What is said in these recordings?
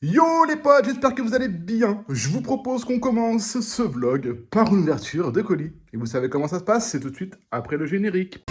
Yo les potes, j'espère que vous allez bien. Je vous propose qu'on commence ce vlog par une ouverture de colis. Et vous savez comment ça se passe, c'est tout de suite après le générique.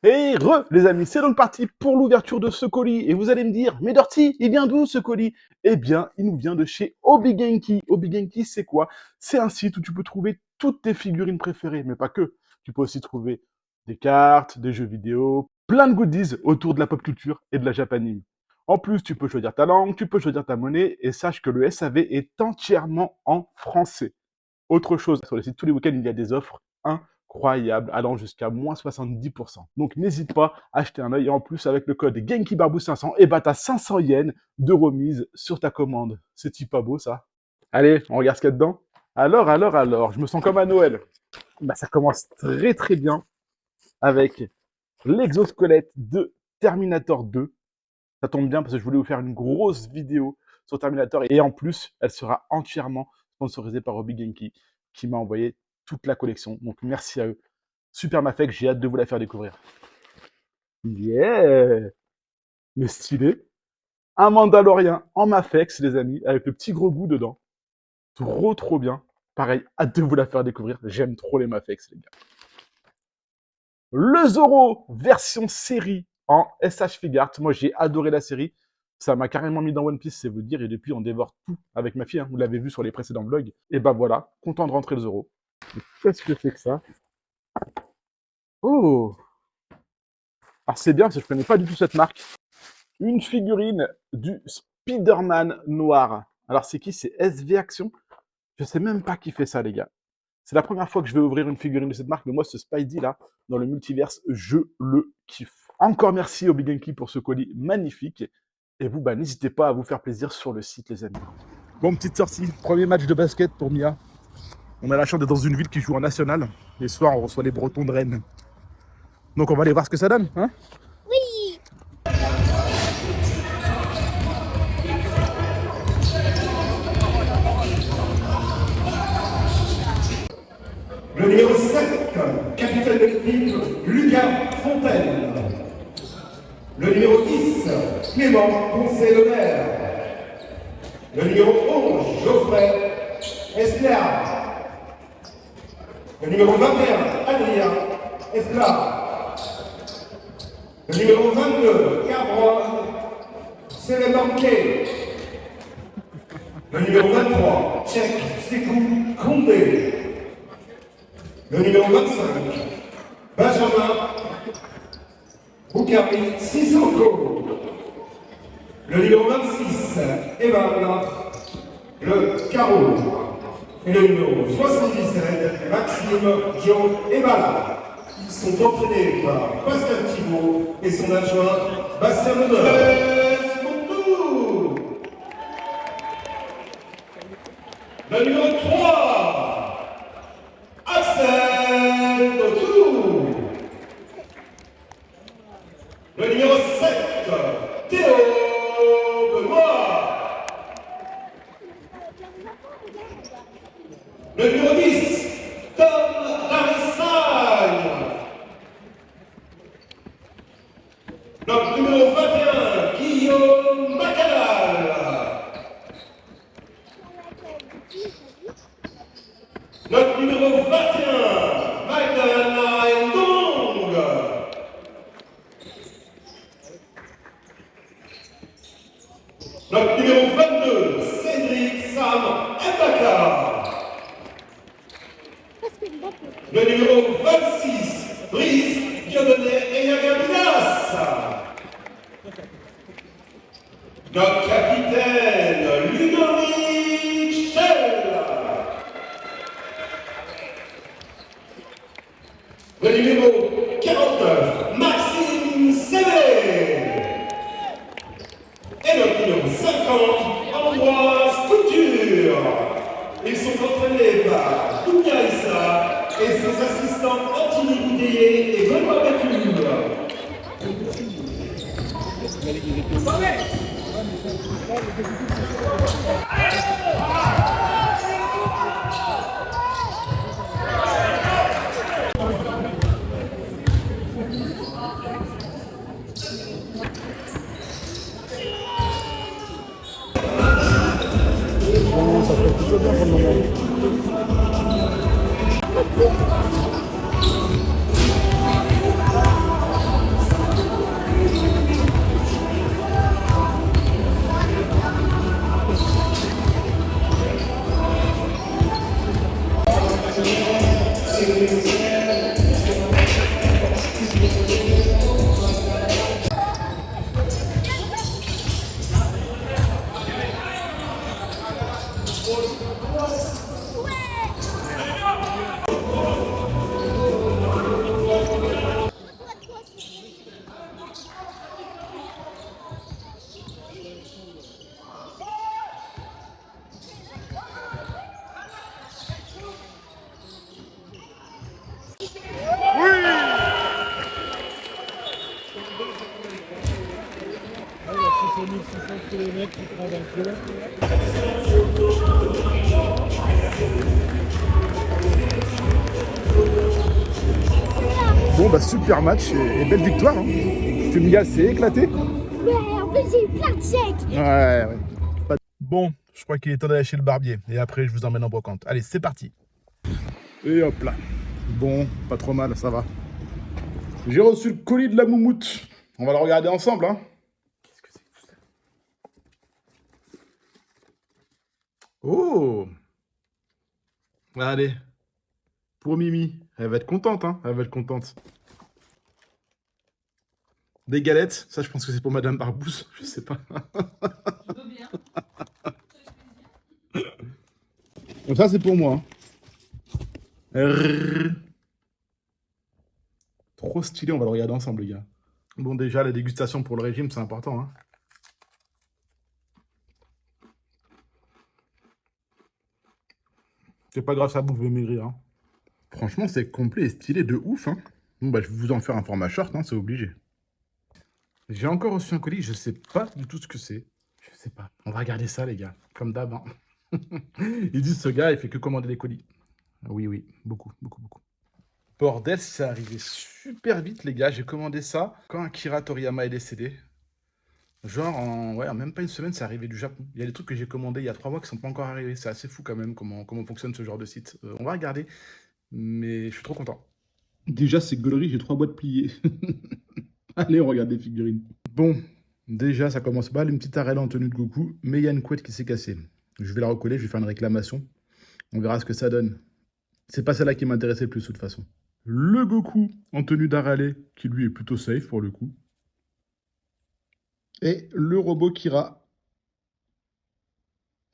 Et les amis, c'est donc parti pour l'ouverture de ce colis. Et vous allez me dire, mais Dorty, il vient d'où ce colis? Eh bien, il nous vient de chez Hobby Genki. Hobby Genki, c'est quoi? C'est un site où tu peux trouver toutes tes figurines préférées, mais pas que. Tu peux aussi trouver des cartes, des jeux vidéo, plein de goodies autour de la pop culture et de la japanime. En plus, tu peux choisir ta langue, tu peux choisir ta monnaie, et sache que le SAV est entièrement en français. Autre chose, sur le site tous les week-ends, il y a des offres incroyables, allant jusqu'à moins 70%. Donc n'hésite pas à acheter un œil. Et en plus, avec le code GenkiBarbou500, et bah t'as 500 yens de remise sur ta commande. C'est pas beau ça? Allez, on regarde ce qu'il y a dedans. Alors, je me sens comme à Noël. Bah, ça commence très très bien avec l'exosquelette de Terminator 2. Ça tombe bien parce que je voulais vous faire une grosse vidéo sur Terminator et en plus, elle sera entièrement sponsorisée par Hobby Genki qui m'a envoyé toute la collection. Donc merci à eux. Super Mafek, j'ai hâte de vous la faire découvrir. Yeah! Mais stylé. Un Mandalorien en Mafex, les amis, avec le petit gros goût dedans. Trop bien. Pareil, hâte de vous la faire découvrir. J'aime trop les Mafex, les gars. Le Zoro, version série en SH Figart. Moi, j'ai adoré la série. Ça m'a carrément mis dans One Piece, c'est vous dire. Et depuis, on dévore tout avec ma fille. Hein. Vous l'avez vu sur les précédents vlogs. Et bah voilà, content de rentrer le Zoro. Qu'est-ce que c'est que ça? Oh! Alors c'est bien parce que je connais pas du tout cette marque. Une figurine du Spider-Man noir. Alors c'est qui? C'est SV Action? Je sais même pas qui fait ça, les gars. C'est la première fois que je vais ouvrir une figurine de cette marque, mais moi, ce Spidey là, dans le multiverse, je le kiffe. Encore merci Hobby Genki pour ce colis magnifique. Et vous, bah, n'hésitez pas à vous faire plaisir sur le site, les amis. Bon, petite sortie, premier match de basket pour Mia. On a la chance d'être dans une ville qui joue en national. Et ce soir, on reçoit les Bretons de Rennes. Donc, on va aller voir ce que ça donne, hein? Oui. Le numéro 7, capitaine de l'équipe, Lucas Fontaine. Le numéro 10, Clément Poncet-Lemaire. Le numéro 11, Geoffrey Esclar. Le numéro 21, Adrien Esclar. Le numéro 22, Cabron Sélémanqué. Le numéro 23, Tchèque Sekou Condé. Le numéro 25, Benjamin Boukari Sissoko. Le numéro 26, Evan Le Carreau. Et le numéro 77, Maxime Joe Ebala. Ils sont entraînés par Pascal Thibault et son adjoint Bastien Meneur. Le numéro 3, Axel Dotou. Le numéro 7, Théo Benoît. Le numéro 10, Tom Darissagne. Notre numéro 21, Guillaume Macadal. Notre numéro 21, Magdalena Ndong. Notre numéro 22, Cédric Sam Mbaka. Le numéro 26, Brice Dieudonné Eyagabinas. Notre capitaine, Ludovic Schell. Le numéro 49, Maxime Sévé. Et notre numéro 50, Ambroise Couture. Ils sont entraînés par Dounia Issa et ses assistants Anthony Boudéier et Benoît Bécule. Bon, ça fait plutôt bien pour le moment. Bon bah super match et belle victoire. Hein. Tumiga s'est éclaté. Ouais, en plus j'ai eu plein de chèques. Ouais. Bon, je crois qu'il est temps d'aller chez le barbier. Et après, je vous emmène en brocante. Allez, c'est parti. Et hop là. Bon, pas trop mal, ça va. J'ai reçu le colis de la moumoute. On va le regarder ensemble. Hein. Qu'est-ce que c'est que tout ça? Oh! Allez. Pour Mimi. Elle va être contente, hein. Elle va être contente. Des galettes. Ça, je pense que c'est pour Madame Barbouze. Je sais pas. Je veux bien. Donc ça, c'est pour moi. Hein. Trop stylé, on va le regarder ensemble, les gars. Bon, déjà, la dégustation pour le régime, c'est important. Hein. C'est pas grave, ça bouffe de maigrir. Hein. Franchement, c'est complet et stylé de ouf. Hein. Bon, bah, je vais vous en faire un format short, hein, c'est obligé. J'ai encore reçu un colis, je sais pas du tout ce que c'est. Je sais pas. On va regarder ça, les gars. Comme d'hab. Hein. Ils disent, ce gars, il fait que commander des colis. Oui, oui, beaucoup. Bordel, c'est arrivé super vite, les gars. J'ai commandé ça quand Akira Toriyama est décédé. Genre, en même pas une semaine, c'est arrivé du Japon. Il y a des trucs que j'ai commandés il y a 3 mois qui sont pas encore arrivés. C'est assez fou quand même comment fonctionne ce genre de site. On va regarder, mais je suis trop content. Déjà, c'est gaulerie, j'ai 3 boîtes pliées. Allez, on regarde des figurines. Bon, déjà, ça commence mal. Une petite arène en tenue de Goku, mais il y a une couette qui s'est cassée. Je vais la recoller, je vais faire une réclamation. On verra ce que ça donne. C'est pas celle-là qui m'intéressait le plus, de toute façon. Le Goku en tenue d'Arale, qui lui est plutôt safe pour le coup. Et le robot Kira.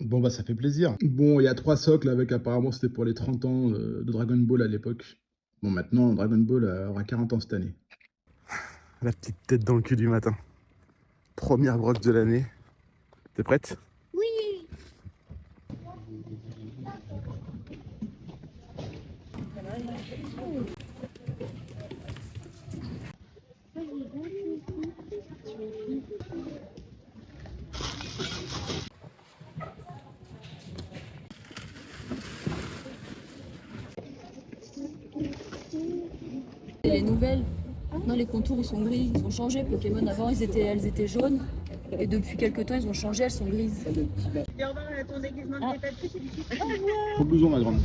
Bon, bah, ça fait plaisir. Bon, il y a 3 socles avec, apparemment, c'était pour les 30 ans de Dragon Ball à l'époque. Bon, maintenant, Dragon Ball aura 40 ans cette année. La petite tête dans le cul du matin. Première broche de l'année. T'es prête? Oui. Les nouvelles, non, les contours ils sont gris, ils ont changé. Pokémon avant elles étaient jaunes et depuis quelques temps ils ont changé, elles sont grises. Ah. Trop besoin, ma grande.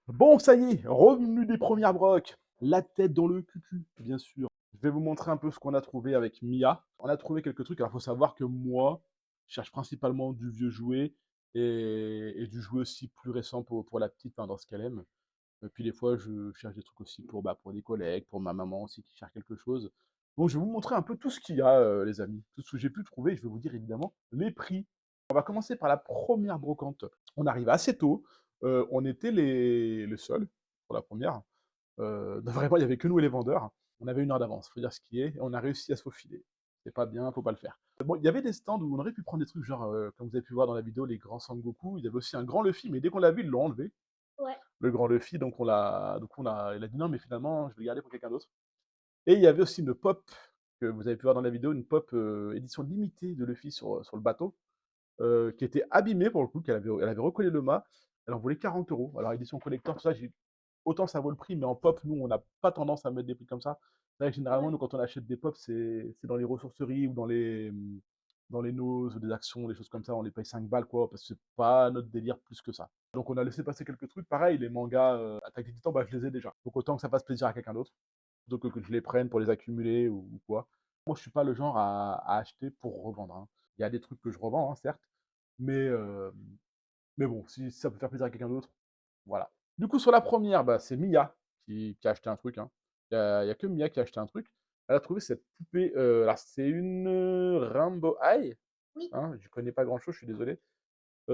Bon, ça y est, revenu des premières broques. La tête dans le cucu, bien sûr. Je vais vous montrer un peu ce qu'on a trouvé avec Mia. On a trouvé quelques trucs. Alors, il faut savoir que moi, je cherche principalement du vieux jouet et du jouet aussi plus récent pour la petite, hein, dans ce qu'elle aime. Et puis, des fois, je cherche des trucs aussi pour des collègues, pour ma maman aussi qui cherche quelque chose. Donc, je vais vous montrer un peu tout ce qu'il y a, les amis. Tout ce que j'ai pu trouver. Je vais vous dire évidemment les prix. On va commencer par la première brocante. On arrive assez tôt. On était les seuls pour la première. Vraiment, il n'y avait que nous et les vendeurs. On avait 1 heure d'avance, faut dire ce qui est. Et on a réussi à se faufiler. C'est pas bien, faut pas le faire. Bon, il y avait des stands où on aurait pu prendre des trucs genre, comme vous avez pu voir dans la vidéo, les grands Sangoku. Il y avait aussi un grand Luffy, mais dès qu'on l'a vu, ils l'ont enlevé. Ouais. Le grand Luffy, donc il a dit non, mais finalement, je vais le garder pour quelqu'un d'autre. Et il y avait aussi une pop, que vous avez pu voir dans la vidéo, une pop édition limitée de Luffy sur le bateau, qui était abîmée pour le coup, elle avait recollé le mât. Elle en voulait 40 euros. Alors, édition collector, tout ça, autant ça vaut le prix, mais en pop, nous, on n'a pas tendance à mettre des prix comme ça. C'est vrai que généralement, nous, quand on achète des pop, c'est dans les ressourceries ou dans les noses, des actions, des choses comme ça, on les paye 5 balles, quoi, parce que c'est pas notre délire plus que ça. Donc, on a laissé passer quelques trucs. Pareil, les mangas Attaque des Titans, bah, je les ai déjà. Donc, autant que ça fasse plaisir à quelqu'un d'autre, plutôt que je les prenne pour les accumuler ou quoi. Moi, je suis pas le genre à acheter pour revendre, hein. Il y a des trucs que je revends, hein, certes, mais, euh, mais bon, si ça peut faire plaisir à quelqu'un d'autre, voilà. Du coup, sur la première, bah, c'est Mia qui a acheté un truc, hein. Il y a que Mia qui a acheté un truc. Elle a trouvé cette poupée. Alors, c'est une Rainbow Eye. Oui. Hein, je connais pas grand chose, je suis désolé.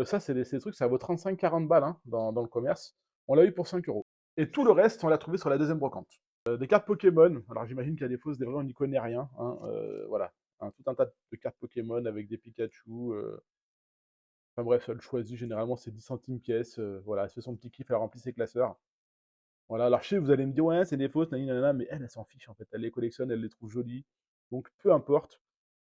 Ça, c'est des trucs, ça vaut 35-40 balles, hein, dans le commerce. On l'a eu pour 5 euros. Et tout le reste, on l'a trouvé sur la deuxième brocante. Des cartes Pokémon. Alors, j'imagine qu'il y a des fausses, des vraies, on n'y connaît rien, hein, voilà. Hein, tout un tas de cartes Pokémon avec des Pikachu. Enfin bref, elle choisit généralement c'est 10 centimes pièce. Voilà, elle fait son petit kiff, elle remplit ses classeurs. Voilà, alors je sais, vous allez me dire, ouais, c'est des fausses, nanana, mais elle s'en fiche en fait. Elle les collectionne, elle les trouve jolies. Donc peu importe.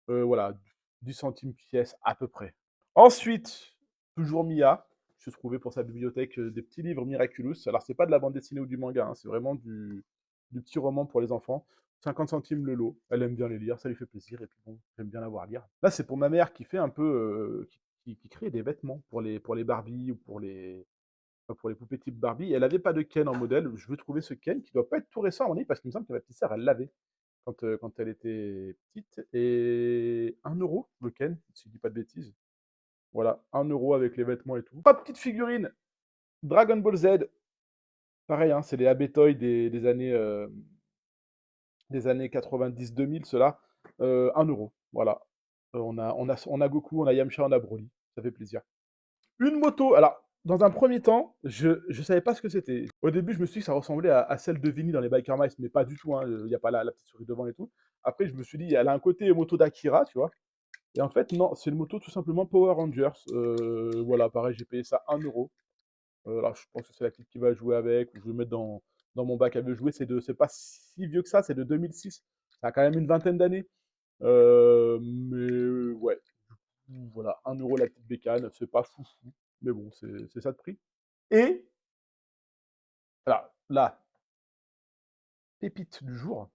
Voilà, 10 centimes pièce à peu près. Ensuite, toujours Mia, je trouvais pour sa bibliothèque des petits livres Miraculous. Alors, c'est pas de la bande dessinée ou du manga, hein, c'est vraiment du petit roman pour les enfants. 50 centimes le lot. Elle aime bien les lire, ça lui fait plaisir. Et puis bon, j'aime bien la voir lire. Là, c'est pour ma mère qui fait un peu. Qui crée des vêtements pour les Barbie ou pour les poupées type Barbie. Elle avait pas de Ken en modèle. Je veux trouver ce Ken qui doit pas être tout récent à mon avis parce qu'il me semble que ma petite sœur, elle l'avait quand elle était petite. Et 1 € le Ken, si je dis pas de bêtises. Voilà, 1 € avec les vêtements et tout. Pas de petite figurine Dragon Ball Z. Pareil, hein, c'est les AB Toy des années 90-2000, ceux-là. 1 €. Voilà. On a Goku, on a Yamcha, on a Broly. Ça fait plaisir. Une moto. Alors, dans un premier temps, je savais pas ce que c'était. Au début, je me suis dit que ça ressemblait à celle de Vinny dans les Biker Mice, mais pas du tout. Il n'y a pas la petite souris devant et tout. Après, je me suis dit, elle a un côté moto d'Akira, tu vois. Et en fait, non, c'est une moto tout simplement Power Rangers. Voilà, pareil, j'ai payé ça 1 €. Alors, je pense que c'est la petite qui va jouer avec, ou je vais mettre dans mon bac à jouer. C'est pas si vieux que ça, c'est de 2006. Ça a quand même une vingtaine d'années. Mais ouais, voilà, 1 € la petite bécane, c'est pas fou, mais bon, c'est ça de prix. Et, alors là, pépite du jour,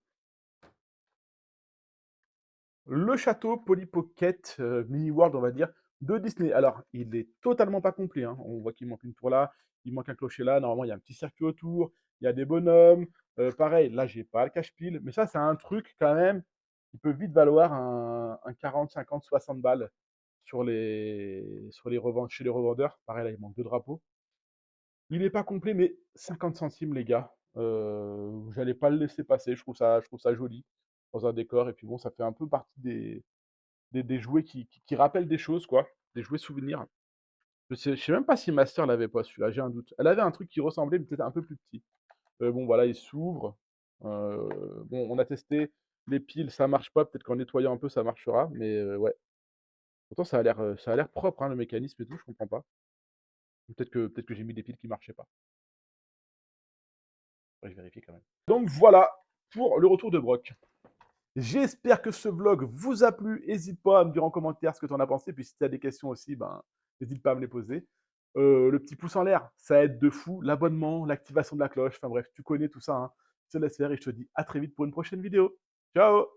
le château Polly Pocket Mini World, on va dire, de Disney. Alors, il est totalement pas complet, hein. On voit qu'il manque une tour là, il manque un clocher là. Normalement, il y a un petit circuit autour, il y a des bonhommes. Pareil, là, j'ai pas le cache-pile, mais ça, c'est un truc quand même qui peut vite valoir un 40, 50, 60 balles chez les revendeurs. Pareil, là, il manque deux drapeaux. Il n'est pas complet, mais 50 centimes, les gars. J'allais pas le laisser passer. Je trouve ça joli dans un décor. Et puis bon, ça fait un peu partie des jouets qui rappellent des choses, quoi. Des jouets souvenirs. Je sais même pas si ma sœur l'avait pas, celui-là, j'ai un doute. Elle avait un truc qui ressemblait, mais peut-être un peu plus petit. Bon, voilà, il s'ouvre. Bon, on a testé les piles, ça marche pas. Peut-être qu'en nettoyant un peu, ça marchera. Mais ouais. Pourtant, ça a l'air propre, hein, le mécanisme et tout, je comprends pas. Peut-être que j'ai mis des piles qui marchaient pas. Ouais, je vérifie quand même. Donc voilà pour le retour de Brock. J'espère que ce vlog vous a plu. N'hésite pas à me dire en commentaire ce que tu en as pensé. Puis si tu as des questions aussi, ben, n'hésite pas à me les poser. Le petit pouce en l'air, ça aide de fou. L'abonnement, l'activation de la cloche, enfin bref, tu connais tout ça, hein. Je te laisse faire et je te dis à très vite pour une prochaine vidéo. Ciao!